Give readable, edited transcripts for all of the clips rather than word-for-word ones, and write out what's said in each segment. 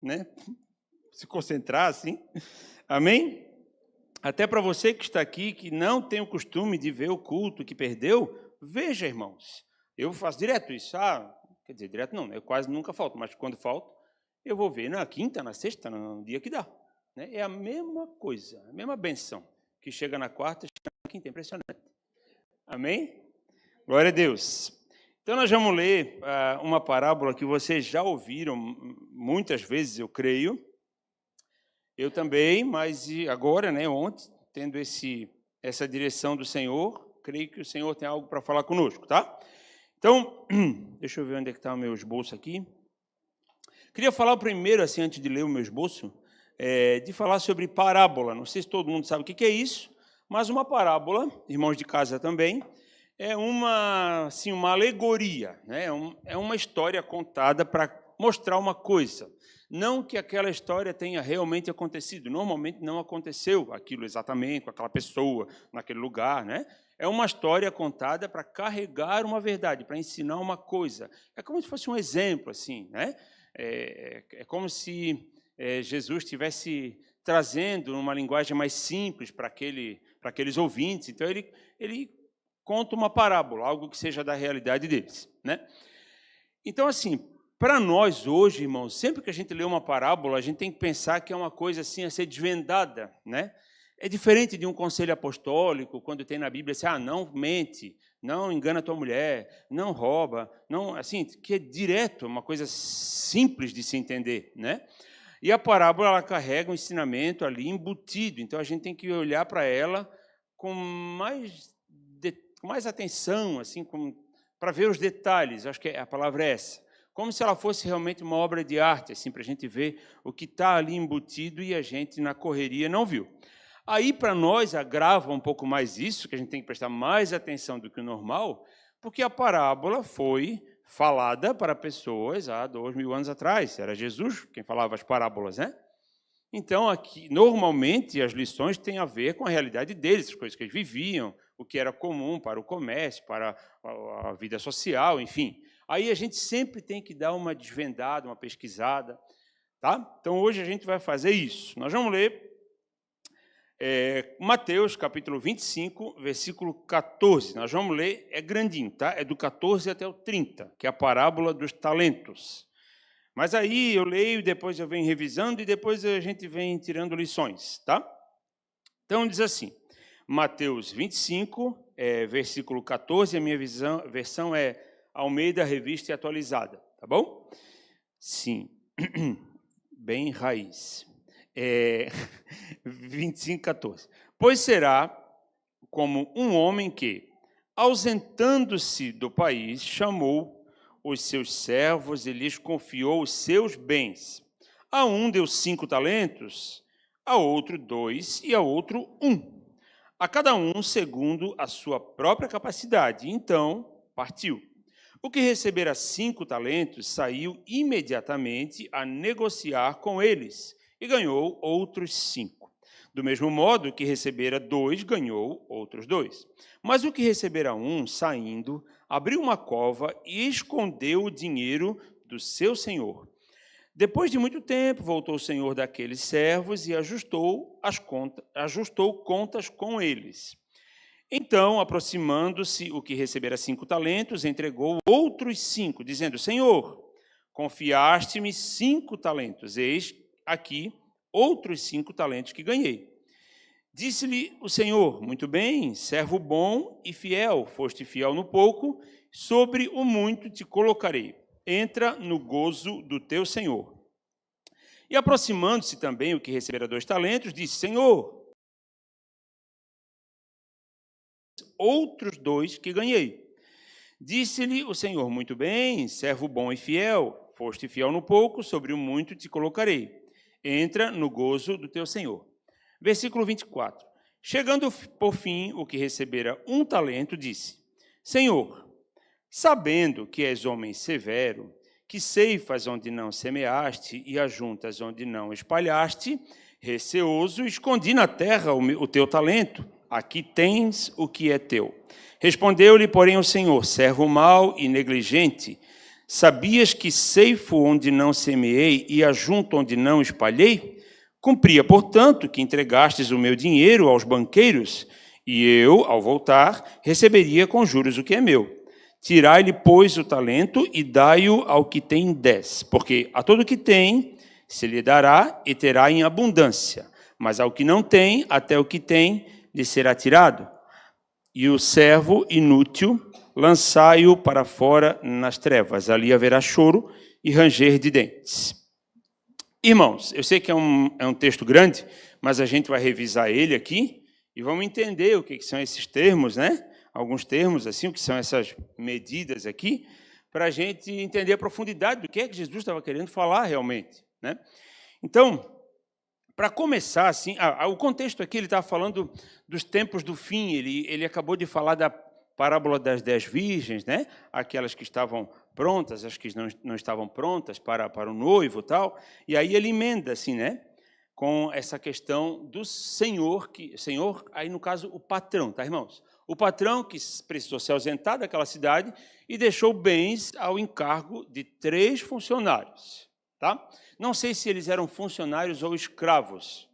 né? Se concentrar assim. Amém? Até para você que está aqui, que não tem o costume de ver o culto, que perdeu, veja, irmãos. Eu faço direto isso. Quer dizer, direto não, eu quase nunca falto, mas quando falto, eu vou ver na quinta, na sexta, no dia que dá. Né? É a mesma coisa, a mesma benção, que chega na quarta, chega na quinta, é impressionante. Amém? Glória a Deus. Então, nós vamos ler uma parábola que vocês já ouviram muitas vezes, eu creio. Eu também, mas agora, né, ontem, tendo essa direção do Senhor, creio que o Senhor tem algo para falar conosco, tá? Então, deixa eu ver onde é que está o meu esboço aqui. Queria falar primeiro, assim, antes de ler o meu esboço, de falar sobre parábola. Não sei se todo mundo sabe o que é isso, mas uma parábola, irmãos de casa também, é uma alegoria, né? É uma história contada para mostrar uma coisa. Não que aquela história tenha realmente acontecido. Normalmente não aconteceu aquilo exatamente com aquela pessoa, naquele lugar, né? É uma história contada para carregar uma verdade, para ensinar uma coisa. É como se fosse um exemplo, assim, né? É como se Jesus estivesse trazendo uma linguagem mais simples para aqueles ouvintes. Então, ele conta uma parábola, algo que seja da realidade deles, né? Então, assim, para nós hoje, irmãos, sempre que a gente lê uma parábola, a gente tem que pensar que é uma coisa assim a ser desvendada, né? É diferente de um conselho apostólico, quando tem na Bíblia assim, não mente, não engana tua mulher, não rouba, não, assim, que é direto, uma coisa simples de se entender, né? E a parábola, ela carrega um ensinamento ali embutido, então a gente tem que olhar para ela com mais atenção, assim, para ver os detalhes, acho que a palavra é essa. Como se ela fosse realmente uma obra de arte, assim, para a gente ver o que está ali embutido e a gente, na correria, não viu. Aí, para nós, agrava um pouco mais isso, que a gente tem que prestar mais atenção do que o normal, porque a parábola foi falada para pessoas há 2000 anos atrás. Era Jesus quem falava as parábolas, né? Então, aqui, normalmente, as lições têm a ver com a realidade deles, as coisas que eles viviam, o que era comum para o comércio, para a vida social, enfim. Aí a gente sempre tem que dar uma desvendada, uma pesquisada, tá? Então, hoje a gente vai fazer isso. Nós vamos ler Mateus, capítulo 25, versículo 14. Nós vamos ler, é grandinho, tá? É do 14 até o 30, que é a parábola dos talentos. Mas aí eu leio, depois eu venho revisando e depois a gente vem tirando lições, tá? Então, diz assim, Mateus 25, versículo 14, a minha versão é Almeida Revista e Atualizada, tá bom? Sim, bem raiz. 25, 14. Pois será como um homem que, ausentando-se do país, chamou os seus servos e lhes confiou os seus bens. A um deu 5 talentos, a outro 2 e a outro 1. A cada um segundo a sua própria capacidade. Então, partiu. O que recebera 5 talentos saiu imediatamente a negociar com eles e ganhou outros 5. Do mesmo modo, o que recebera 2 ganhou outros 2. Mas o que recebera 1, saindo, abriu uma cova e escondeu o dinheiro do seu senhor. Depois de muito tempo, voltou o senhor daqueles servos e ajustou contas com eles. Então, aproximando-se o que recebera 5 talentos, entregou outros 5, dizendo, Senhor, confiaste-me 5 talentos, eis aqui outros 5 talentos que ganhei. Disse-lhe o Senhor, muito bem, servo bom e fiel, foste fiel no pouco, sobre o muito te colocarei. Entra no gozo do teu Senhor. E aproximando-se também o que recebera 2 talentos, disse, Senhor, outros 2 que ganhei. Disse-lhe o Senhor, muito bem, servo bom e fiel, foste fiel no pouco, sobre o muito te colocarei. Entra no gozo do teu Senhor. Versículo 24. Chegando por fim o que recebera 1 talento, disse, Senhor, sabendo que és homem severo, que ceifas onde não semeaste e ajuntas onde não espalhaste, receoso, escondi na terra o teu talento, aqui tens o que é teu. Respondeu-lhe, porém, o Senhor, servo mau e negligente, Sabias que ceifo onde não semeei e ajunto onde não espalhei? Cumpria, portanto, que entregastes o meu dinheiro aos banqueiros, e eu, ao voltar, receberia com juros o que é meu. Tirai-lhe, pois, o talento e dai-o ao que tem 10, porque a todo o que tem se lhe dará e terá em abundância, mas ao que não tem, até o que tem lhe será tirado. E o servo inútil, lançai-o para fora nas trevas, ali haverá choro e ranger de dentes. Irmãos, eu sei que é um texto grande, mas a gente vai revisar ele aqui e vamos entender o que são esses termos, né? Alguns termos, assim, o que são essas medidas aqui, para a gente entender a profundidade do que é que Jesus estava querendo falar realmente, né? Então, para começar, assim, o contexto aqui, ele estava falando dos tempos do fim, ele acabou de falar da parábola das 10 virgens, né? Aquelas que estavam prontas, as que não estavam prontas para o noivo e tal, e aí ele emenda, assim, né? Com essa questão do Senhor, aí no caso o patrão, tá, irmãos? O patrão que precisou se ausentar daquela cidade e deixou bens ao encargo de 3 funcionários, tá? Não sei se eles eram funcionários ou escravos.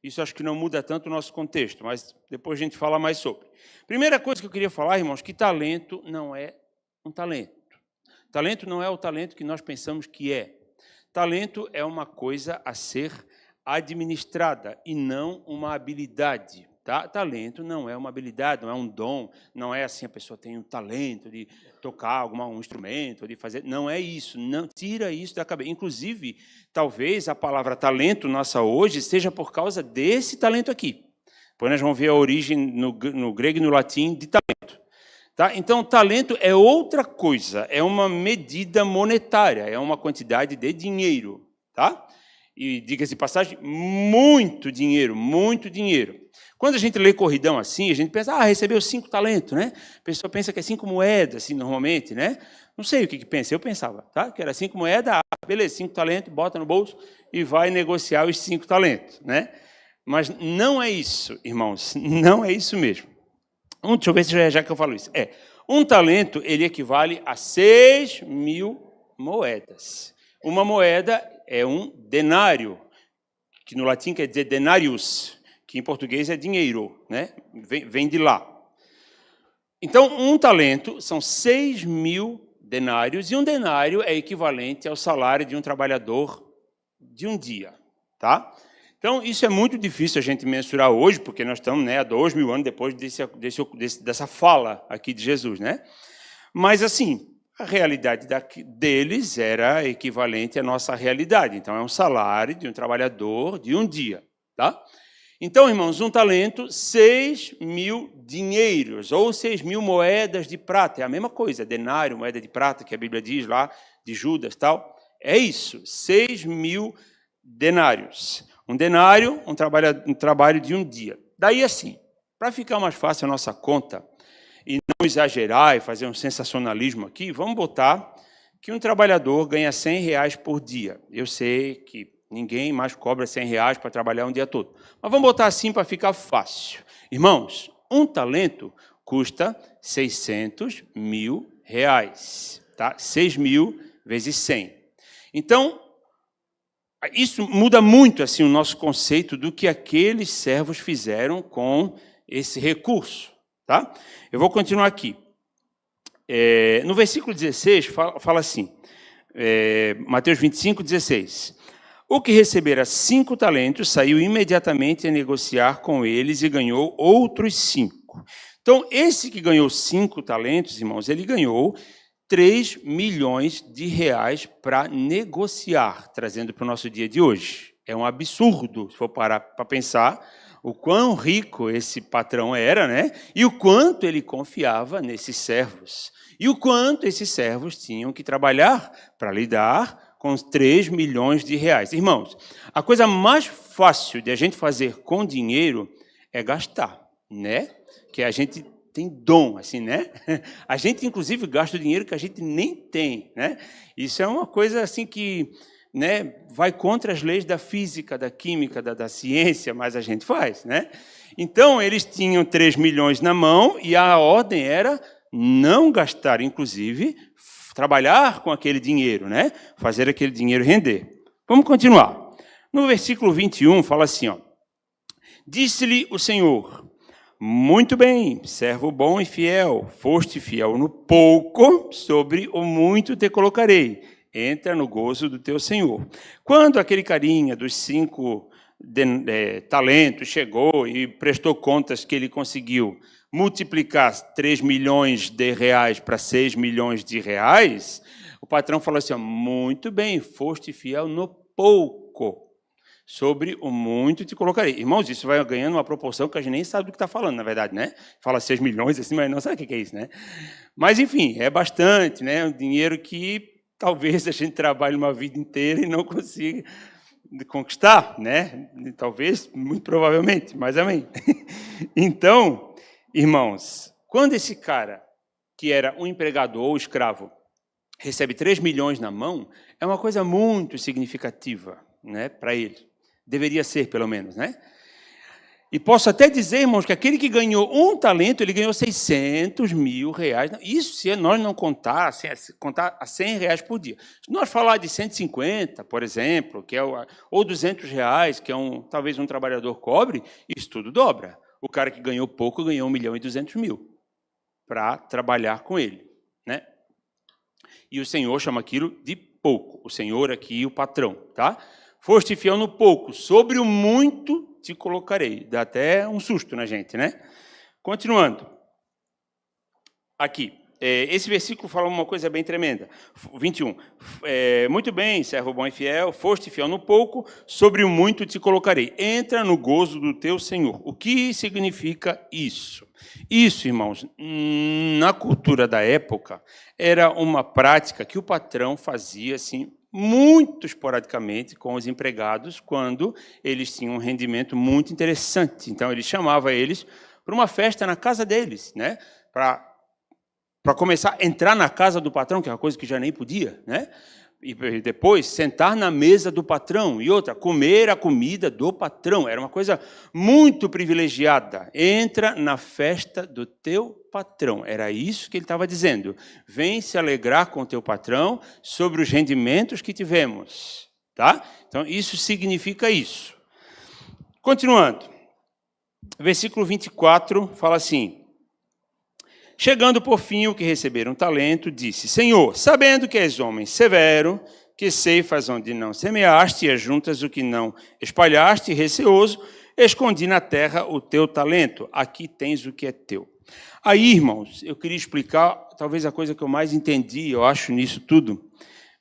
Isso acho que não muda tanto o nosso contexto, mas depois a gente fala mais sobre. Primeira coisa que eu queria falar, irmãos, que talento não é um talento. Talento não é o talento que nós pensamos que é. Talento é uma coisa a ser administrada e não uma habilidade. Tá? Talento não é uma habilidade, não é um dom, não é assim a pessoa tem um talento de tocar um instrumento, de fazer. Não é isso, não tira isso da cabeça. Inclusive, talvez a palavra talento nossa hoje seja por causa desse talento aqui. Depois nós vamos ver a origem no grego e no latim de talento. Tá? Então, talento é outra coisa, é uma medida monetária, é uma quantidade de dinheiro. Tá? E, diga-se de passagem, muito dinheiro, muito dinheiro. Quando a gente lê corridão assim, a gente pensa, recebeu 5 talentos, né? A pessoa pensa que é 5 moedas, assim, normalmente, né? Não sei o que pensa, eu pensava, tá? Que era 5 moedas, beleza, 5 talentos, bota no bolso e vai negociar os 5 talentos, né? Mas não é isso, irmãos, não é isso mesmo. Deixa eu ver se já que eu falo isso. Um talento, ele equivale a 6.000 moedas. Uma moeda é um denário, que no latim quer dizer denarius, que em português é dinheiro, né? Vem de lá. Então, um talento são 6.000 denários, e um denário é equivalente ao salário de um trabalhador de um dia, tá? Então, isso é muito difícil a gente mensurar hoje, porque nós estamos, né, há 2.000 anos depois dessa fala aqui de Jesus, né? Mas, assim, a realidade deles era equivalente à nossa realidade. Então, é um salário de um trabalhador de um dia, tá? Então, irmãos, um talento, 6.000 dinheiros, ou 6.000 moedas de prata. É a mesma coisa, denário, moeda de prata, que a Bíblia diz lá, de Judas e tal. É isso, 6.000 denários. Um denário, um trabalho de um dia. Daí, assim, para ficar mais fácil a nossa conta, e não exagerar e fazer um sensacionalismo aqui, vamos botar que um trabalhador ganha R$100 por dia. Eu sei que ninguém mais cobra R$100 para trabalhar um dia todo. Mas vamos botar assim para ficar fácil. Irmãos, um talento custa R$600.000. Tá? 6.000 vezes 100. Então, isso muda muito assim, o nosso conceito do que aqueles servos fizeram com esse recurso. Tá? Eu vou continuar aqui. No versículo 16, fala assim, Mateus 25, 16. O que recebera 5 talentos saiu imediatamente a negociar com eles e ganhou outros 5. Então, esse que ganhou 5 talentos, irmãos, ele ganhou 3 milhões de reais para negociar, trazendo para o nosso dia de hoje. É um absurdo, se for parar para pensar, o quão rico esse patrão era, né? E o quanto ele confiava nesses servos. E o quanto esses servos tinham que trabalhar para lidar com 3 milhões de reais. Irmãos, a coisa mais fácil de a gente fazer com dinheiro é gastar, né? Que a gente tem dom, assim, né? A gente, inclusive, gasta o dinheiro que a gente nem tem, né? Isso é uma coisa, assim, que, né, vai contra as leis da física, da química, da ciência, mas a gente faz, né? Então, eles tinham 3 milhões na mão e a ordem era não gastar, inclusive, trabalhar com aquele dinheiro, né? Fazer aquele dinheiro render. Vamos continuar. No versículo 21 fala assim, ó. Disse-lhe o Senhor: muito bem, servo bom e fiel, foste fiel no pouco, sobre o muito te colocarei. Entra no gozo do teu Senhor. Quando aquele carinha dos 5 talentos chegou e prestou contas que ele conseguiu multiplicar 3 milhões de reais para 6 milhões de reais, o patrão falou assim, muito bem, foste fiel no pouco. Sobre o muito te colocarei. Irmãos, isso vai ganhando uma proporção que a gente nem sabe do que está falando, na verdade, né? Fala 6 milhões assim, mas não sabe o que é isso, né? Mas, enfim, é bastante, né? Um dinheiro que talvez a gente trabalhe uma vida inteira e não consiga conquistar, né? Talvez, muito provavelmente, mas amém. Então, irmãos, quando esse cara, que era um empregado ou escravo, recebe 3 milhões na mão, é uma coisa muito significativa, né, para ele. Deveria ser, pelo menos, né? E posso até dizer, irmãos, que aquele que ganhou 1 talento, ele ganhou 600 mil reais. Isso se nós não contar, contar a 100 reais por dia. Se nós falar de 150, por exemplo, que é ou 200 reais, que é talvez um trabalhador cobre, isso tudo dobra. O cara que ganhou pouco ganhou 1.200.000 para trabalhar com ele, né? E o Senhor chama aquilo de pouco. O Senhor aqui, o patrão, tá? Foste fiel no pouco, sobre o muito te colocarei. Dá até um susto na gente, né? Continuando. Aqui, esse versículo fala uma coisa bem tremenda. 21. Muito bem, servo bom e fiel, foste fiel no pouco, sobre o muito te colocarei. Entra no gozo do teu Senhor. O que significa isso? Isso, irmãos, na cultura da época, era uma prática que o patrão fazia, assim, muito esporadicamente com os empregados, quando eles tinham um rendimento muito interessante. Então, ele chamava eles para uma festa na casa deles, né? Para começar a entrar na casa do patrão, que é uma coisa que já nem podia, né? E depois sentar na mesa do patrão. E outra, comer a comida do patrão. Era uma coisa muito privilegiada. Entra na festa do teu patrão. Era isso que ele estava dizendo. Vem se alegrar com o teu patrão sobre os rendimentos que tivemos. Tá? Então, isso significa isso. Continuando. Versículo 24 fala assim. Chegando por fim o que receberam talento, disse, Senhor, sabendo que és homem severo, que ceifas onde não semeaste e ajuntas o que não espalhaste, receoso, escondi na terra o teu talento, aqui tens o que é teu. Aí, irmãos, eu queria explicar, talvez a coisa que eu mais entendi, eu acho, nisso tudo,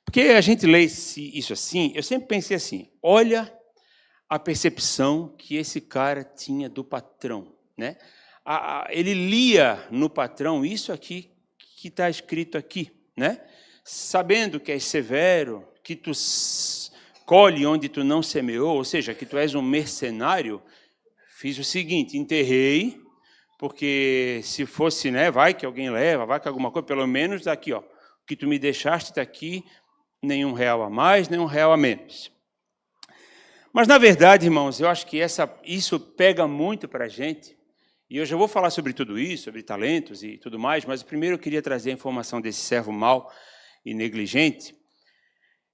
porque a gente lê isso assim, eu sempre pensei assim, olha a percepção que esse cara tinha do patrão, né? Ele lia no patrão isso aqui que está escrito aqui, né? Sabendo que és severo, que tu colhe onde tu não semeou, ou seja, que tu és um mercenário, fiz o seguinte, enterrei, porque se fosse, né, vai que alguém leva, vai que alguma coisa, pelo menos aqui, ó, o que tu me deixaste está aqui, nenhum real a mais, nenhum real a menos. Mas, na verdade, irmãos, eu acho que isso pega muito para a gente. E eu já vou falar sobre tudo isso, sobre talentos e tudo mais, mas primeiro eu queria trazer a informação desse servo mau e negligente.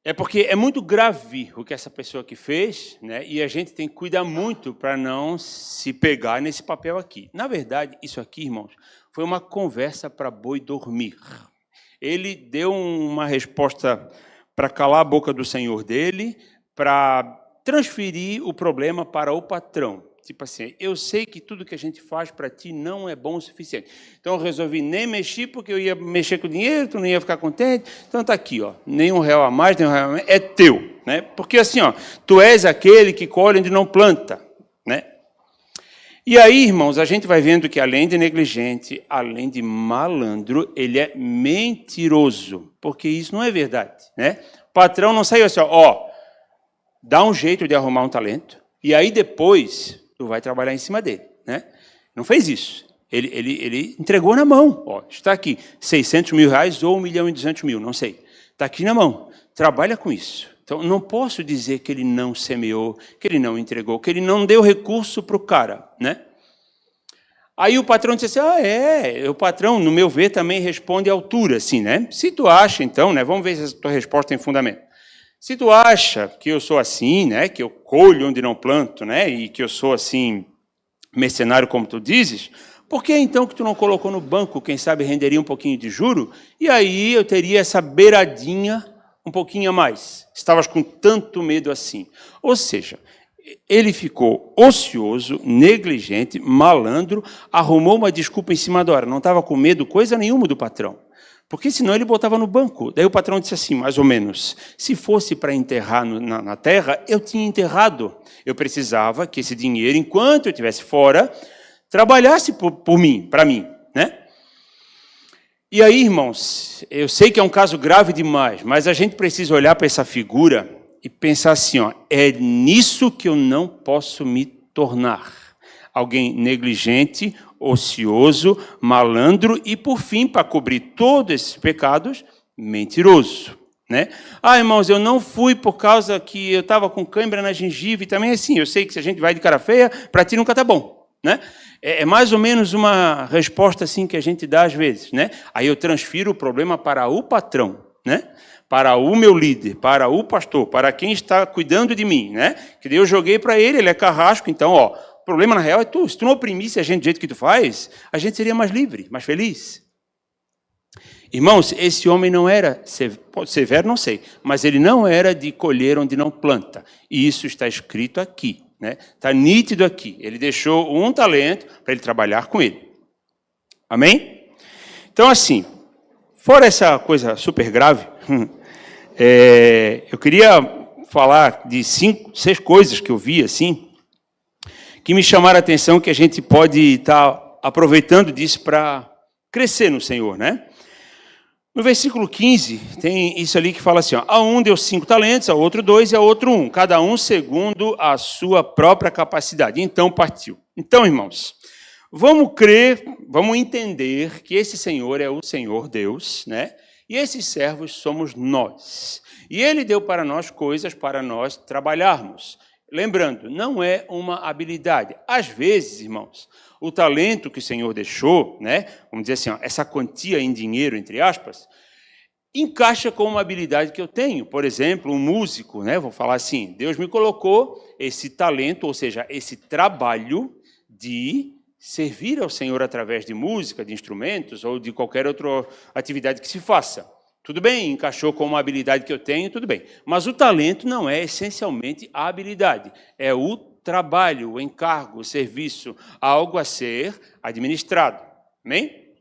É porque é muito grave o que essa pessoa aqui fez, né? E a gente tem que cuidar muito para não se pegar nesse papel aqui. Na verdade, isso aqui, irmãos, foi uma conversa para boi dormir. Ele deu uma resposta para calar a boca do senhor dele, para transferir o problema para o patrão. Tipo assim, eu sei que tudo que a gente faz para ti não é bom o suficiente. Então, eu resolvi nem mexer, porque eu ia mexer com o dinheiro, tu não ia ficar contente. Então, está aqui, ó, nenhum real a mais, nenhum real a menos, é teu. Né? Porque assim, ó, tu és aquele que colhe onde não planta. Né? E aí, irmãos, a gente vai vendo que, além de negligente, além de malandro, ele é mentiroso. Porque isso não é verdade. Né? O patrão não saiu assim, ó, dá um jeito de arrumar um talento, e aí depois tu vai trabalhar em cima dele, né? Não fez isso. Ele entregou na mão. Ó, está aqui, 600 mil reais ou 1.200.000, não sei. Está aqui na mão. Trabalha com isso. Então, não posso dizer que ele não semeou, que ele não entregou, que ele não deu recurso para o cara, né? Aí o patrão disse assim, o patrão, no meu ver, também responde à altura, assim, né? Se tu acha, então, né? Vamos ver se a tua resposta tem fundamento. Se tu acha que eu sou assim, né? Que eu colho onde não planto, né? E que eu sou, assim, mercenário, como tu dizes, por que então que tu não colocou no banco, quem sabe renderia um pouquinho de juro, e aí eu teria essa beiradinha um pouquinho a mais? Estavas com tanto medo assim. Ou seja, ele ficou ocioso, negligente, malandro, arrumou uma desculpa em cima da hora. Não estava com medo coisa nenhuma do patrão. Porque senão ele botava no banco. Daí o patrão disse assim, mais ou menos, se fosse para enterrar na terra, eu tinha enterrado. Eu precisava que esse dinheiro, enquanto eu estivesse fora, trabalhasse por mim, para mim, né? E aí, irmãos, eu sei que é um caso grave demais, mas a gente precisa olhar para essa figura e pensar assim, é nisso que eu não posso me tornar. Alguém negligente, ocioso, malandro e, por fim, para cobrir todos esses pecados, mentiroso. Né? Irmãos, eu não fui por causa que eu estava com cãibra na gengiva e também assim, eu sei que se a gente vai de cara feia, para ti nunca está bom. Né? É mais ou menos uma resposta assim que a gente dá às vezes. Né? Aí eu transfiro o problema para o patrão, né? Para o meu líder, para o pastor, para quem está cuidando de mim. Né? Que daí eu joguei para ele é carrasco, então, o problema na real é tu. Se tu não oprimisse a gente do jeito que tu faz, a gente seria mais livre, mais feliz. Irmãos, esse homem não era severo, não sei, mas ele não era de colher onde não planta. E isso está escrito aqui, né? Está nítido aqui. Ele deixou um talento para ele trabalhar com ele. Amém? Então, assim, fora essa coisa super grave, eu queria falar de 6 coisas que eu vi, assim, que me chamaram a atenção, que a gente pode estar aproveitando disso para crescer no Senhor, né? No versículo 15, tem isso ali que fala assim, a um deu 5 talentos, a outro 2 e a outro 1, cada um segundo a sua própria capacidade. Então partiu. Então, irmãos, vamos crer, vamos entender que esse Senhor é o Senhor Deus, né? E esses servos somos nós. E Ele deu para nós coisas para nós trabalharmos. Lembrando, não é uma habilidade. Às vezes, irmãos, o talento que o Senhor deixou, né, vamos dizer assim, essa quantia em dinheiro, entre aspas, encaixa com uma habilidade que eu tenho. Por exemplo, um músico, né, vou falar assim, Deus me colocou esse talento, ou seja, esse trabalho de servir ao Senhor através de música, de instrumentos ou de qualquer outra atividade que se faça. Tudo bem, encaixou com uma habilidade que eu tenho, tudo bem. Mas o talento não é essencialmente a habilidade, é o trabalho, o encargo, o serviço, algo a ser administrado. Amém?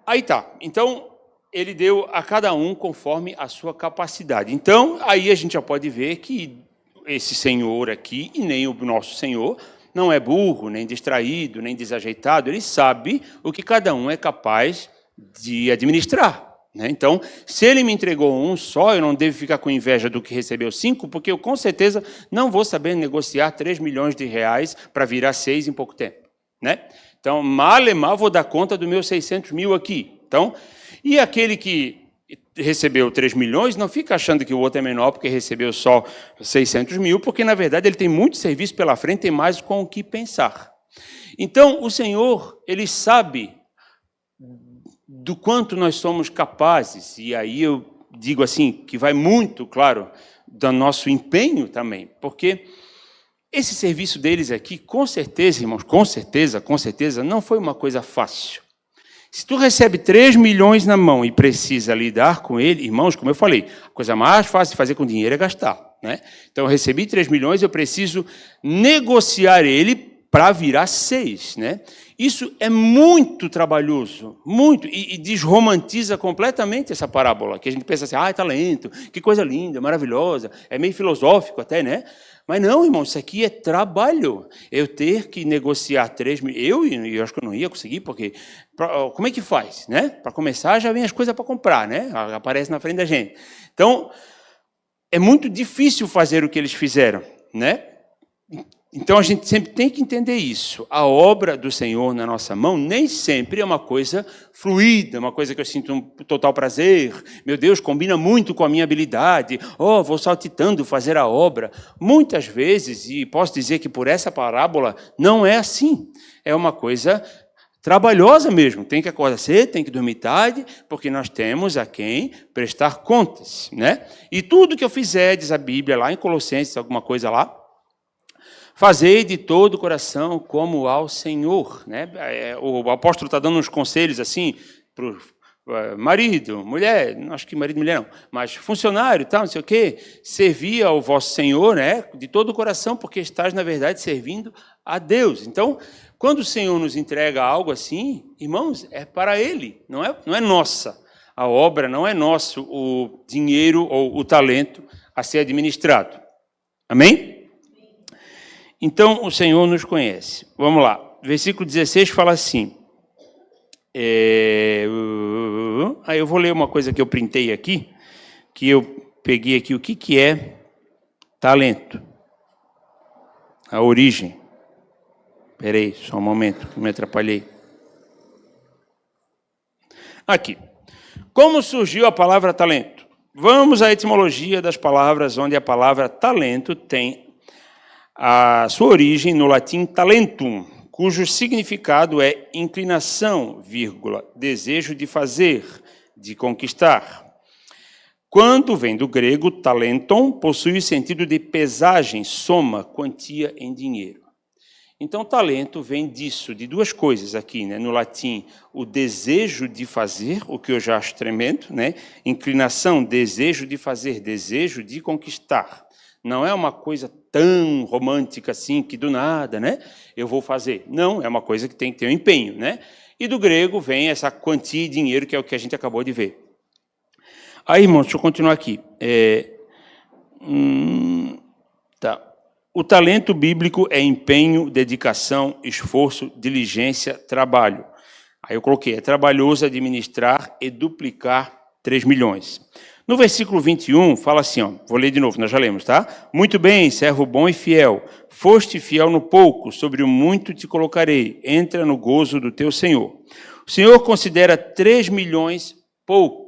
Aí tá. Então, ele deu a cada um conforme a sua capacidade. Então, aí a gente já pode ver que esse Senhor aqui, e nem o nosso Senhor, não é burro, nem distraído, nem desajeitado. Ele sabe o que cada um é capaz de administrar. Então, se ele me entregou um só, eu não devo ficar com inveja do que recebeu 5, porque eu, com certeza, não vou saber negociar 3 milhões de reais para virar 6 em pouco tempo. Então, mal vou dar conta dos meus 600 mil aqui. Então, e aquele que recebeu 3 milhões, não fica achando que o outro é menor porque recebeu só 600 mil, porque, na verdade, ele tem muito serviço pela frente, tem mais com o que pensar. Então, o Senhor, Ele sabe do quanto nós somos capazes, e aí eu digo assim, que vai muito, claro, do nosso empenho também, porque esse serviço deles aqui, com certeza, irmãos, com certeza, não foi uma coisa fácil. Se tu recebe 3 milhões na mão e precisa lidar com ele, irmãos, como eu falei, a coisa mais fácil de fazer com dinheiro é gastar. Então, eu recebi 3 milhões, eu preciso negociar ele para virar 6, Isso é muito trabalhoso, muito, e desromantiza completamente essa parábola, que a gente pensa assim, é talento, que coisa linda, maravilhosa, é meio filosófico até, Mas não, irmão, isso aqui é trabalho. Eu ter que negociar 3 mil, eu acho que eu não ia conseguir, porque como é que faz, Para começar, já vem as coisas para comprar, Aparece na frente da gente. Então, é muito difícil fazer o que eles fizeram, Então, a gente sempre tem que entender isso. A obra do Senhor na nossa mão nem sempre é uma coisa fluida, uma coisa que eu sinto um total prazer. Meu Deus, combina muito com a minha habilidade. Oh, vou saltitando fazer a obra. Muitas vezes, e posso dizer que por essa parábola, não é assim. É uma coisa trabalhosa mesmo. Tem que acordar cedo, tem que dormir tarde, porque nós temos a quem prestar contas, né? E tudo que eu fizer, diz a Bíblia lá em Colossenses, alguma coisa lá, fazei de todo o coração como ao Senhor, né? O apóstolo está dando uns conselhos assim para o marido, mulher, não acho que marido e mulher não, mas funcionário, tal, não sei o quê, servir ao vosso Senhor, né? De todo o coração, porque estás na verdade servindo a Deus. Então, quando o Senhor nos entrega algo assim, irmãos, é para Ele, não é nossa. A obra não é nosso, o dinheiro ou o talento a ser administrado. Amém? Então, o Senhor nos conhece. Vamos lá. Versículo 16 fala assim. Aí eu vou ler uma coisa que eu printei aqui, que eu peguei aqui. O que é talento? A origem. Espera aí, só um momento, que me atrapalhei. Aqui. Como surgiu a palavra talento? Vamos à etimologia das palavras, onde a palavra talento tem a sua origem no latim talentum, cujo significado é inclinação, desejo de fazer, de conquistar. Quando vem do grego, talenton possui o sentido de pesagem, soma, quantia em dinheiro. Então, talento vem disso, de duas coisas aqui, né? No latim, o desejo de fazer, o que eu já acho tremendo, né? Inclinação, desejo de fazer, desejo de conquistar. Não é uma coisa tão romântica assim, que do nada, né? Eu vou fazer. Não, é uma coisa que tem que ter um empenho, né? E do grego vem essa quantia de dinheiro, que é o que a gente acabou de ver. Aí, irmãos, deixa eu continuar aqui. Tá. O talento bíblico é empenho, dedicação, esforço, diligência, trabalho. Aí eu coloquei, é trabalhoso administrar e duplicar 3 milhões. No versículo 21, fala assim, ó, vou ler de novo, nós já lemos, tá? Muito bem, servo bom e fiel, foste fiel no pouco, sobre o muito te colocarei, entra no gozo do teu Senhor. O Senhor considera 3 milhões pouco,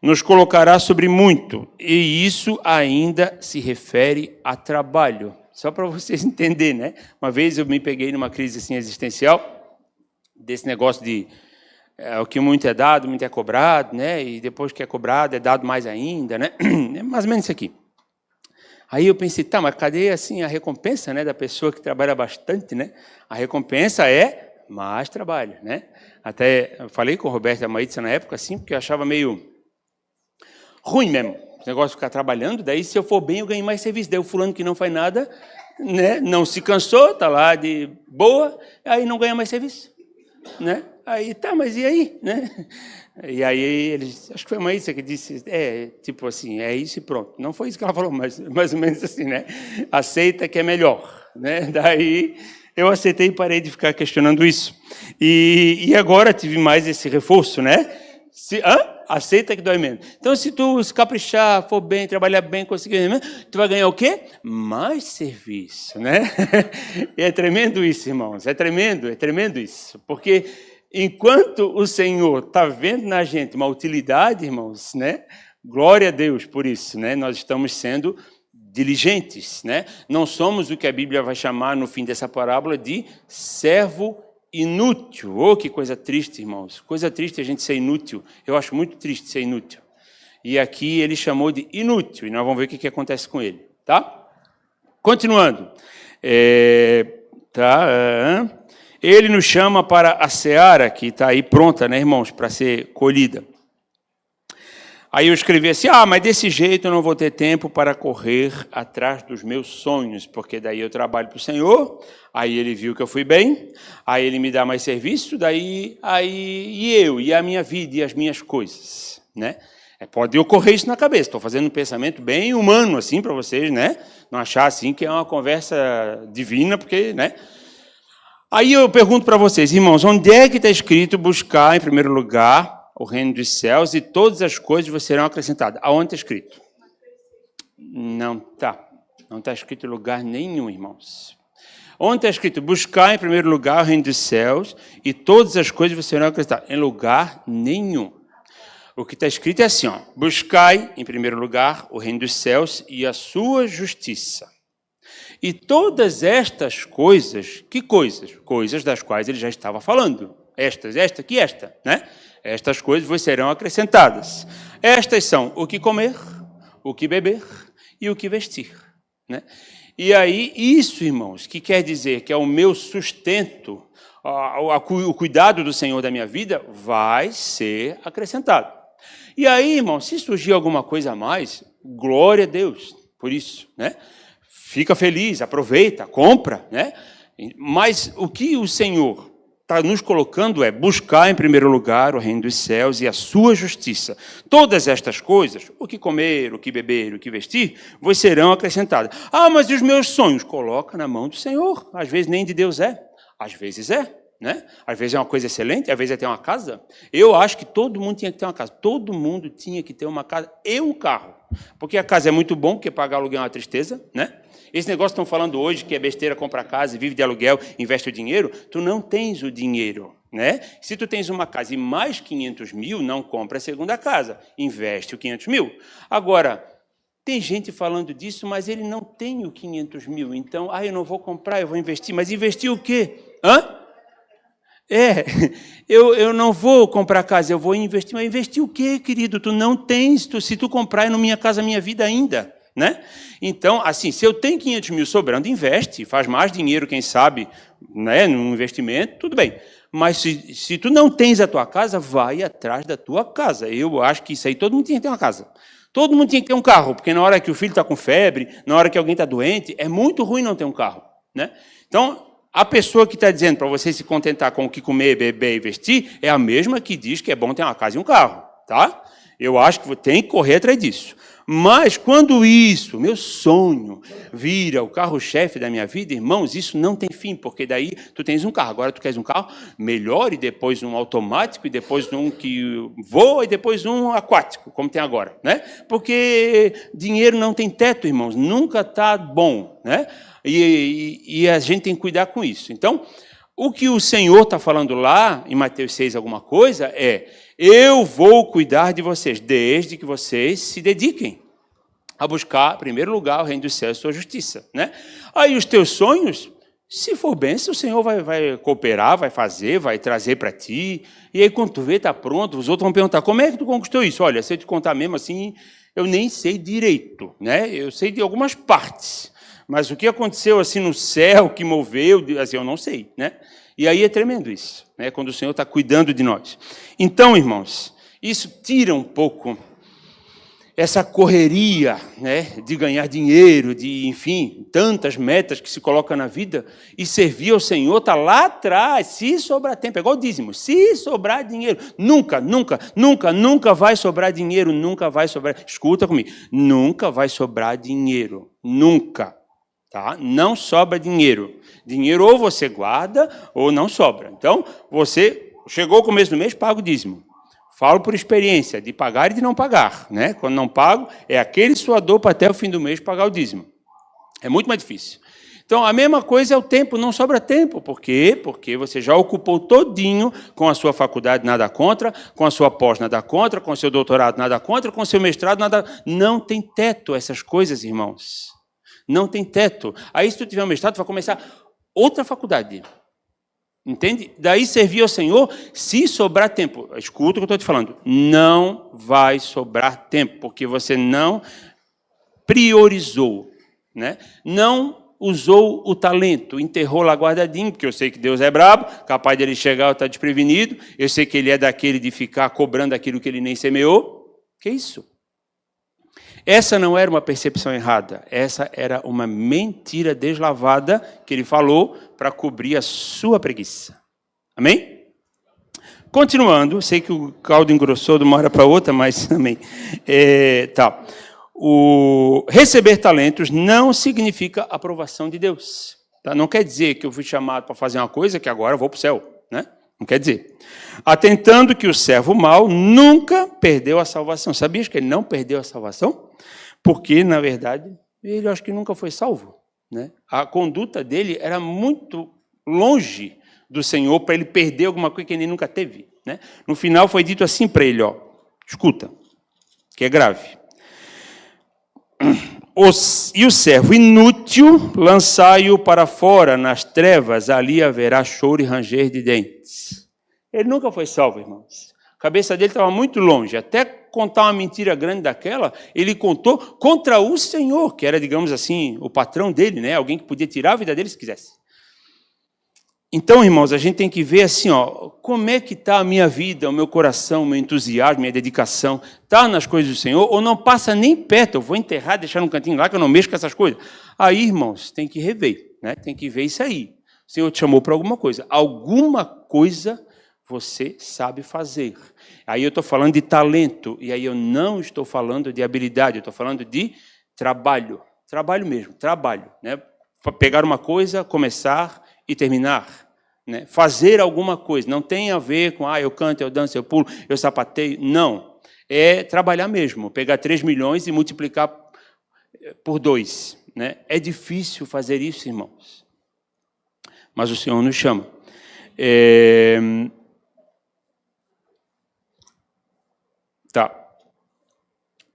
nos colocará sobre muito, e isso ainda se refere a trabalho. Só para vocês entenderem, né? Uma vez eu me peguei numa crise assim, existencial, desse negócio de o que muito é dado, muito é cobrado, né? E depois que é cobrado, é dado mais ainda, né? É mais ou menos isso aqui. Aí eu pensei, tá, mas cadê assim a recompensa, né, da pessoa que trabalha bastante, né? A recompensa é mais trabalho, né? Até eu falei com o Roberto e a Maísa na época, assim, porque eu achava meio ruim mesmo, o negócio de ficar trabalhando. Daí, se eu for bem, eu ganho mais serviço. Daí o fulano que não faz nada, né? Não se cansou, tá lá de boa, aí não ganha mais serviço, né? Aí, tá, mas e aí, né? E aí, eles, acho que foi a Maísa que disse, tipo assim, é isso e pronto. Não foi isso que ela falou, mas mais ou menos assim, né? Aceita que é melhor, né? Daí, eu aceitei e parei de ficar questionando isso. E agora tive mais esse reforço, né? Aceita que dói menos. Então, se tu se caprichar, for bem, trabalhar bem, conseguir, tu vai ganhar o quê? Mais serviço, né? E é tremendo isso, irmãos, é tremendo isso, porque enquanto o Senhor está vendo na gente uma utilidade, irmãos, né? Glória a Deus por isso, né? Nós estamos sendo diligentes, né? Não somos o que a Bíblia vai chamar no fim dessa parábola de servo inútil. Oh, que coisa triste, irmãos. Coisa triste a gente ser inútil. Eu acho muito triste ser inútil. E aqui ele chamou de inútil, e nós vamos ver o que acontece com ele, tá? Continuando. Ele nos chama para a seara, que está aí pronta, né, irmãos, para ser colhida. Aí eu escrevi assim, mas desse jeito eu não vou ter tempo para correr atrás dos meus sonhos, porque daí eu trabalho para o Senhor, aí ele viu que eu fui bem, aí ele me dá mais serviço, daí e a minha vida e as minhas coisas, né? Pode ocorrer isso na cabeça, estou fazendo um pensamento bem humano, assim, para vocês, né? Não achar, assim, que é uma conversa divina, porque, né? Aí eu pergunto para vocês, irmãos, onde é que está escrito buscar, em primeiro lugar, o reino dos céus e todas as coisas vos serão acrescentadas? Aonde está escrito? Não, tá. Não está escrito em lugar nenhum, irmãos. Onde está escrito, buscar em primeiro lugar o reino dos céus e todas as coisas você serão acrescentadas? Em lugar nenhum. O que está escrito é assim, ó, buscai em primeiro lugar o reino dos céus e a sua justiça. E todas estas coisas, que coisas? Coisas das quais ele já estava falando. Esta, né? Estas coisas vos serão acrescentadas. Estas são o que comer, o que beber e o que vestir, né? E aí, isso, irmãos, que quer dizer que é o meu sustento, o cuidado do Senhor da minha vida, vai ser acrescentado. E aí, irmãos, se surgir alguma coisa a mais, glória a Deus por isso, né? Fica feliz, aproveita, compra, né? Mas o que o Senhor está nos colocando é buscar em primeiro lugar o reino dos céus e a sua justiça. Todas estas coisas, o que comer, o que beber, o que vestir, vos serão acrescentadas. Ah, mas e os meus sonhos? Coloca na mão do Senhor. Às vezes nem de Deus é, às vezes é, né? Às vezes é uma coisa excelente, às vezes é ter uma casa. Eu acho que todo mundo tinha que ter uma casa. Todo mundo tinha que ter uma casa e um carro. Porque a casa é muito bom, porque pagar aluguel é uma tristeza, né? Esse negócio que estão falando hoje, que é besteira, compra casa, vive de aluguel, investe o dinheiro, tu não tens o dinheiro, né? Se tu tens uma casa e mais 500 mil, não compra a segunda casa, investe o 500 mil. Agora, tem gente falando disso, mas ele não tem o 500 mil, então, eu não vou comprar, eu vou investir. Mas investir o quê? Eu não vou comprar casa, eu vou investir. Mas investir o quê, querido? Tu não tens, se tu comprar é no Minha Casa Minha Vida ainda, né? Então, assim, se eu tenho 500 mil sobrando, investe, faz mais dinheiro, quem sabe, né, num investimento, tudo bem. Mas se tu não tens a tua casa, vai atrás da tua casa. Eu acho que isso aí, todo mundo tinha que ter uma casa. Todo mundo tinha que ter um carro, porque na hora que o filho está com febre, na hora que alguém está doente, é muito ruim não ter um carro, né? Então, a pessoa que está dizendo para você se contentar com o que comer, beber e vestir, é a mesma que diz que é bom ter uma casa e um carro, tá? Eu acho que tem que correr atrás disso. Mas quando isso, meu sonho, vira o carro-chefe da minha vida, irmãos, isso não tem fim, porque daí tu tens um carro, agora tu queres um carro melhor, e depois um automático, e depois um que voa, e depois um aquático, como tem agora, né? Porque dinheiro não tem teto, irmãos, nunca está bom, né? E a gente tem que cuidar com isso. Então, o que o Senhor está falando lá, em Mateus 6, alguma coisa, é: eu vou cuidar de vocês, desde que vocês se dediquem a buscar, em primeiro lugar, o reino dos céus e a sua justiça, né? Aí os teus sonhos, se for bênção, o Senhor vai cooperar, vai fazer, vai trazer para ti. E aí, quando tu vê, está pronto, os outros vão perguntar: como é que tu conquistou isso? Olha, se eu te contar mesmo assim, eu nem sei direito, né? Eu sei de algumas partes. Mas o que aconteceu assim no céu, que moveu, assim, eu não sei, né? E aí é tremendo isso, né? Quando o Senhor está cuidando de nós. Então, irmãos, isso tira um pouco essa correria, né, de ganhar dinheiro, de, enfim, tantas metas que se coloca na vida, e servir ao Senhor está lá atrás, se sobrar tempo, é igual o dízimo, se sobrar dinheiro, nunca vai sobrar dinheiro, nunca vai sobrar, escuta comigo, nunca vai sobrar dinheiro, nunca. Tá? Não sobra dinheiro. Dinheiro ou você guarda ou não sobra. Então, você chegou o começo do mês, paga o dízimo. Falo por experiência, de pagar e de não pagar, né? Quando não pago, é aquele suador para até o fim do mês pagar o dízimo. É muito mais difícil. Então, a mesma coisa é o tempo, não sobra tempo. Por quê? Porque você já ocupou todinho com a sua faculdade, nada contra, com a sua pós, nada contra, com o seu doutorado, nada contra, com o seu mestrado, nada... Não tem teto essas coisas, irmãos. Não tem teto. Aí, se tu tiver um mestrado, tu vai começar outra faculdade. Entende? Daí servir ao Senhor, se sobrar tempo. Escuta o que eu estou te falando. Não vai sobrar tempo, porque você não priorizou, né? Não usou o talento, enterrou lá guardadinho, porque eu sei que Deus é brabo, capaz de ele chegar ou estar desprevenido. Eu sei que ele é daquele de ficar cobrando aquilo que ele nem semeou. Que isso? Essa não era uma percepção errada, essa era uma mentira deslavada que ele falou para cobrir a sua preguiça. Amém? Continuando, sei que o caldo engrossou de uma hora para outra, mas amém. O receber talentos não significa aprovação de Deus. Tá? Não quer dizer que eu fui chamado para fazer uma coisa que agora eu vou para o céu, né? Não quer dizer. Atentando que o servo mau nunca perdeu a salvação. Sabias que ele não perdeu a salvação? Porque, na verdade, Ele acho que nunca foi salvo, né? A conduta dele era muito longe do Senhor para ele perder alguma coisa que ele nunca teve, né? No final foi dito assim para ele, ó, escuta, que é grave. E o servo inútil, lançai-o para fora nas trevas, ali haverá choro e ranger de dentes. Ele nunca foi salvo, irmãos. A cabeça dele estava muito longe. Até contar uma mentira grande daquela, ele contou contra o Senhor, que era, digamos assim, o patrão dele, né? Alguém que podia tirar a vida dele se quisesse. Então, irmãos, a gente tem que ver assim, ó, como é que está a minha vida, o meu coração, o meu entusiasmo, minha dedicação, está nas coisas do Senhor, ou não passa nem perto, eu vou enterrar, deixar num cantinho lá, que eu não mexo com essas coisas. Aí, irmãos, tem que rever, né? Tem que ver isso aí. O Senhor te chamou para alguma coisa você sabe fazer. Aí eu estou falando de talento, e aí eu não estou falando de habilidade, eu estou falando de trabalho. Trabalho mesmo, trabalho, né? Pegar uma coisa, começar e terminar, né? Fazer alguma coisa, não tem a ver com, eu canto, eu danço, eu pulo, eu sapateio, não. É trabalhar mesmo, pegar 3 milhões e multiplicar por 2, né? É difícil fazer isso, irmãos. Mas o Senhor nos chama. Tá.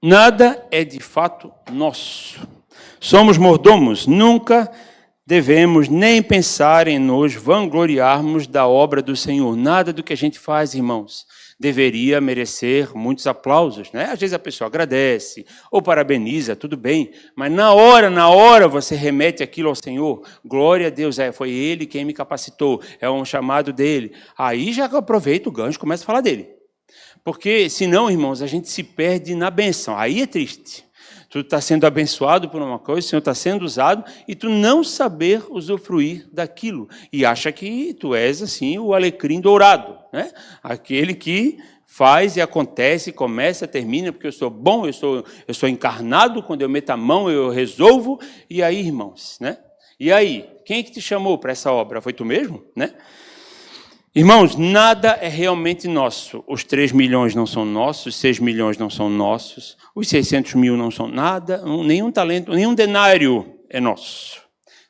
Nada é de fato nosso. Somos mordomos, nunca devemos nem pensar em nos vangloriarmos da obra do Senhor. Nada do que a gente faz, irmãos, deveria merecer muitos aplausos, né? Às vezes a pessoa agradece ou parabeniza, tudo bem, mas na hora você remete aquilo ao Senhor. Glória a Deus, foi Ele quem me capacitou, é um chamado dele. Aí já aproveita o gancho e começa a falar dele. Porque senão, irmãos, a gente se perde na bênção. Aí é triste. Tu está sendo abençoado por uma coisa, o Senhor está sendo usado, e tu não saber usufruir daquilo. E acha que tu és, assim, o alecrim dourado, né? Aquele que faz e acontece, começa, termina, porque eu sou bom, eu sou encarnado, quando eu meto a mão eu resolvo. E aí, irmãos, né? E aí, quem é que te chamou para essa obra? Foi tu mesmo, né? Irmãos, nada é realmente nosso. Os 3 milhões não são nossos, os 6 milhões não são nossos, os 600 mil não são nada, nenhum talento, nenhum denário é nosso.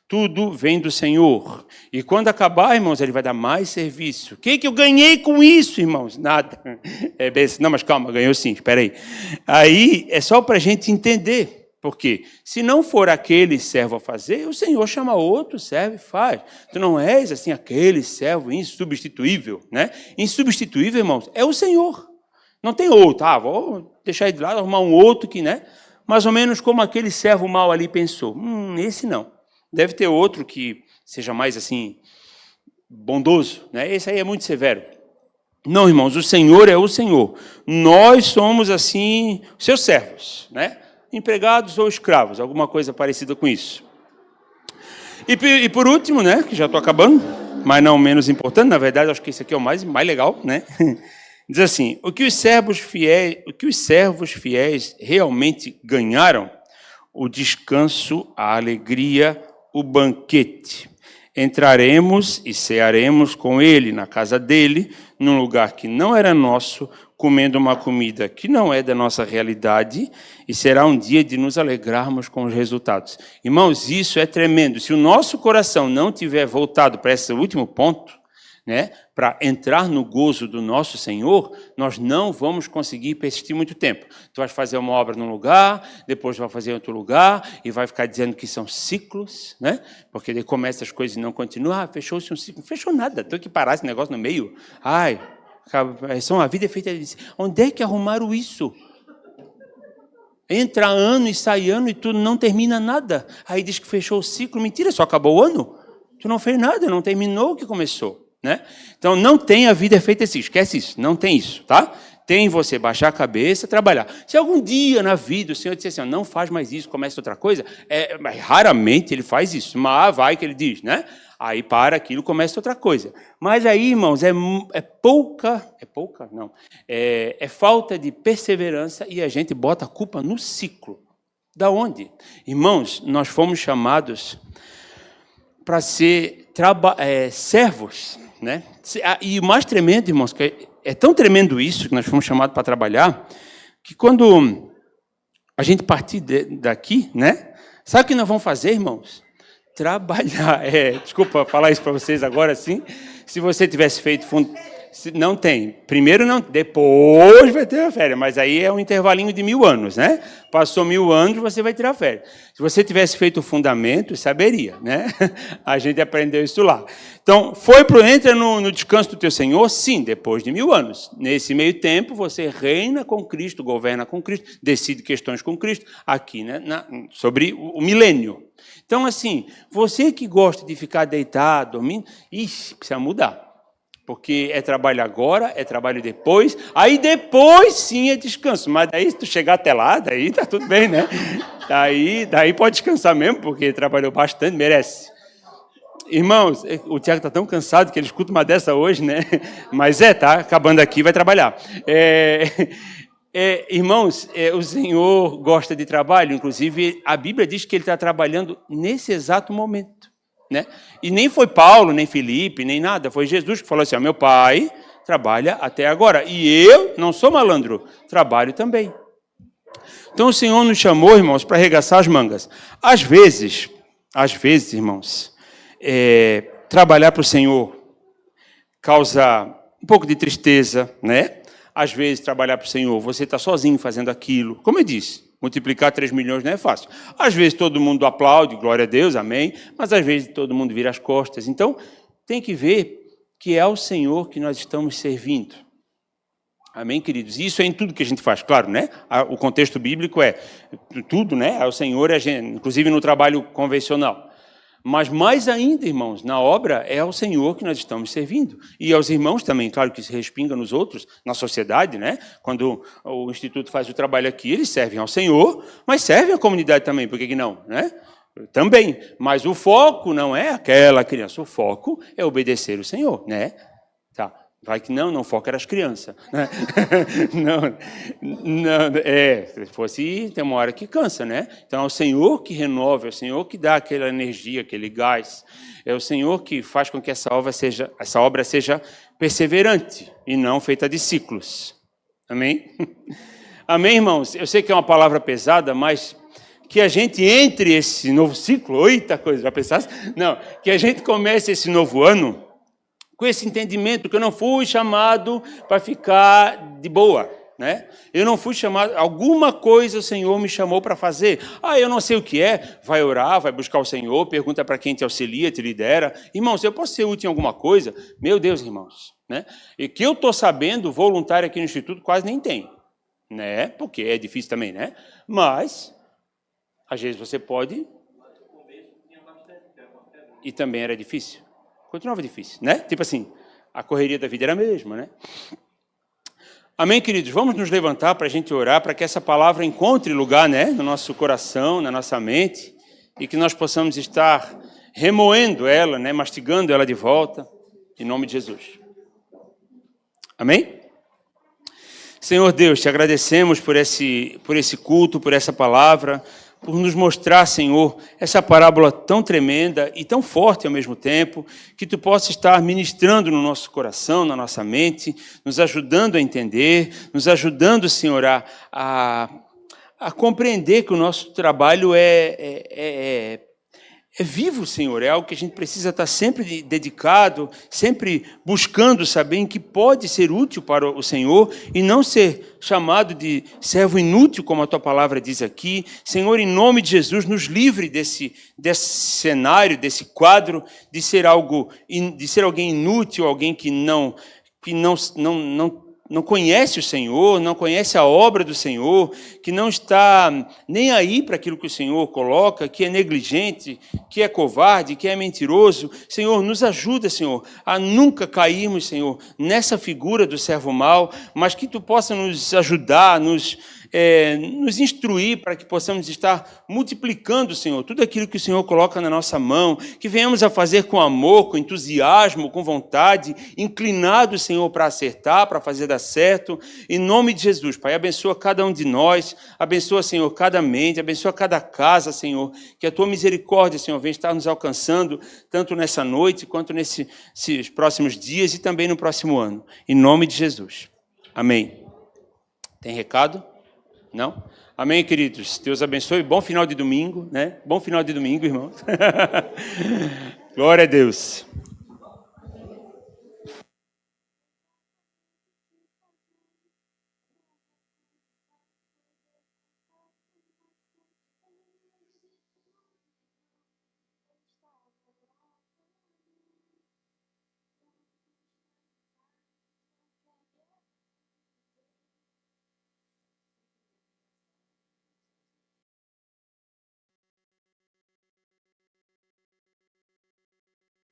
Tudo vem do Senhor. E quando acabar, irmãos, Ele vai dar mais serviço. O que eu ganhei com isso, irmãos? Nada. É bem assim. Não, mas calma, ganhou sim, espera aí. Aí é só para a gente entender. Porque se não for aquele servo a fazer, o Senhor chama outro servo e faz. Tu não és assim aquele servo insubstituível, né? Insubstituível, irmãos, é o Senhor. Não tem outro. Vou deixar ele de lado, arrumar um outro que, né? Mais ou menos como aquele servo mau ali pensou. Esse não. Deve ter outro que seja mais assim bondoso, né? Esse aí é muito severo. Não, irmãos, o Senhor é o Senhor. Nós somos assim seus servos, né? Empregados ou escravos, alguma coisa parecida com isso. E por último, né, que já estou acabando, mas não menos importante, na verdade, acho que esse aqui é o mais legal, né? Diz assim, o que os servos fiéis realmente ganharam? O descanso, a alegria, o banquete. Entraremos e cearemos com ele na casa dele, num lugar que não era nosso, comendo uma comida que não é da nossa realidade, e será um dia de nos alegrarmos com os resultados. Irmãos, isso é tremendo. Se o nosso coração não tiver voltado para esse último ponto, né, para entrar no gozo do nosso Senhor, nós não vamos conseguir persistir muito tempo. Tu vais fazer uma obra num lugar, depois vai fazer em outro lugar, e vai ficar dizendo que são ciclos, né? Porque ele começa as coisas e não continua. Fechou-se um ciclo. Não fechou nada, tem que parar esse negócio no meio. A vida é feita disso. Onde é que arrumaram isso? Entra ano e sai ano e tudo não termina nada. Aí diz que fechou o ciclo. Mentira, só acabou o ano. Tu não fez nada, não terminou o que começou, né? Então, não tem a vida feita assim. Esquece isso, não tem isso, tá? Tem você baixar a cabeça, trabalhar. Se algum dia na vida o Senhor disser assim, não faz mais isso, começa outra coisa, raramente ele faz isso, mas vai que ele diz, né? Aí para aquilo, começa outra coisa. Mas aí, irmãos, é falta de perseverança e a gente bota a culpa no ciclo. Da onde? Irmãos, nós fomos chamados para ser servos, né? E o mais tremendo, irmãos, que é tão tremendo isso que nós fomos chamados para trabalhar, que quando a gente partir daqui, né? Sabe o que nós vamos fazer, irmãos? Trabalhar. Desculpa falar isso para vocês agora, sim. Se você tivesse feito não tem. Primeiro não, depois vai ter a férias, mas aí é um intervalinho de 1000 anos, né? Passou 1000 anos, você vai tirar férias. Se você tivesse feito o fundamento, saberia, né? A gente aprendeu isso lá. Então, entra no descanso do teu Senhor? Sim, depois de 1000 anos. Nesse meio tempo, você reina com Cristo, governa com Cristo, decide questões com Cristo, aqui, né? Sobre o milênio. Então, assim, você que gosta de ficar deitado, dormindo, precisa mudar. Porque é trabalho agora, é trabalho depois, aí depois sim é descanso. Mas daí, se tu chegar até lá, daí tá tudo bem, né? Daí pode descansar mesmo, porque trabalhou bastante, merece. Irmãos, o Tiago está tão cansado que ele escuta uma dessa hoje, né? Mas tá acabando aqui, vai trabalhar. Irmãos, o Senhor gosta de trabalho, inclusive a Bíblia diz que Ele está trabalhando nesse exato momento. Né? E nem foi Paulo, nem Filipe, nem nada, foi Jesus que falou assim, meu pai trabalha até agora, e eu não sou malandro, trabalho também. Então o Senhor nos chamou, irmãos, para arregaçar as mangas. Às vezes, irmãos, trabalhar para o Senhor causa um pouco de tristeza, né? Às vezes, trabalhar para o Senhor, você está sozinho fazendo aquilo, como eu disse, multiplicar 3 milhões não é fácil. Às vezes todo mundo aplaude, glória a Deus, amém, mas às vezes todo mundo vira as costas. Então, tem que ver que é ao Senhor que nós estamos servindo. Amém, queridos? Isso é em tudo que a gente faz, claro, né? O contexto bíblico é tudo, né? Ao Senhor, inclusive no trabalho convencional. Mas mais ainda, irmãos, na obra é ao Senhor que nós estamos servindo. E aos irmãos também, claro que se respinga nos outros, na sociedade, né? Quando o Instituto faz o trabalho aqui, eles servem ao Senhor, mas servem à comunidade também, por que não, né? Também, mas o foco não é aquela criança, o foco é obedecer o Senhor, né? Tá. Vai que não foca nas crianças. Né? Se fosse, tem uma hora que cansa, né? Então, é o Senhor que renova, é o Senhor que dá aquela energia, aquele gás. É o Senhor que faz com que essa obra seja perseverante e não feita de ciclos. Amém? Amém, irmãos? Eu sei que é uma palavra pesada, mas que a gente entre esse novo ciclo, eita coisa, já pensasse? Não, que a gente comece esse novo ano com esse entendimento que eu não fui chamado para ficar de boa, né? Eu não fui chamado, alguma coisa o Senhor me chamou para fazer. Eu não sei o que é, vai orar, vai buscar o Senhor, pergunta para quem te auxilia, te lidera. Irmãos, eu posso ser útil em alguma coisa? Meu Deus, irmãos, né? E que eu estou sabendo, voluntário aqui no Instituto quase nem tem, né? Porque é difícil também, né? Mas, às vezes você pode... E também era difícil. Continuava difícil, né? Tipo assim, a correria da vida era a mesma, né? Amém, queridos? Vamos nos levantar para a gente orar, para que essa palavra encontre lugar, né? No nosso coração, na nossa mente, e que nós possamos estar remoendo ela, né? Mastigando ela de volta, em nome de Jesus. Amém? Senhor Deus, te agradecemos por esse culto, por essa palavra, por nos mostrar, Senhor, essa parábola tão tremenda e tão forte ao mesmo tempo, que Tu possa estar ministrando no nosso coração, na nossa mente, nos ajudando a entender, nos ajudando, Senhor, a compreender que o nosso trabalho é vivo, Senhor, é algo que a gente precisa estar sempre dedicado, sempre buscando saber em que pode ser útil para o Senhor e não ser chamado de servo inútil, como a Tua palavra diz aqui. Senhor, em nome de Jesus, nos livre desse cenário, desse quadro, de ser alguém inútil, alguém que não conhece o Senhor, não conhece a obra do Senhor, que não está nem aí para aquilo que o Senhor coloca, que é negligente, que é covarde, que é mentiroso. Senhor, nos ajuda, Senhor, a nunca cairmos, Senhor, nessa figura do servo mau, mas que Tu possa nos ajudar, nos instruir para que possamos estar multiplicando, Senhor, tudo aquilo que o Senhor coloca na nossa mão, que venhamos a fazer com amor, com entusiasmo, com vontade, inclinado, Senhor, para acertar, para fazer dar certo, em nome de Jesus, Pai, abençoa cada um de nós, abençoa, Senhor, cada mente, abençoa cada casa, Senhor, que a Tua misericórdia, Senhor, venha estar nos alcançando, tanto nessa noite, quanto nesses próximos dias e também no próximo ano, em nome de Jesus. Amém. Tem recado? Não? Amém, queridos? Deus abençoe. Bom final de domingo, né? Bom final de domingo, irmãos. Glória a Deus.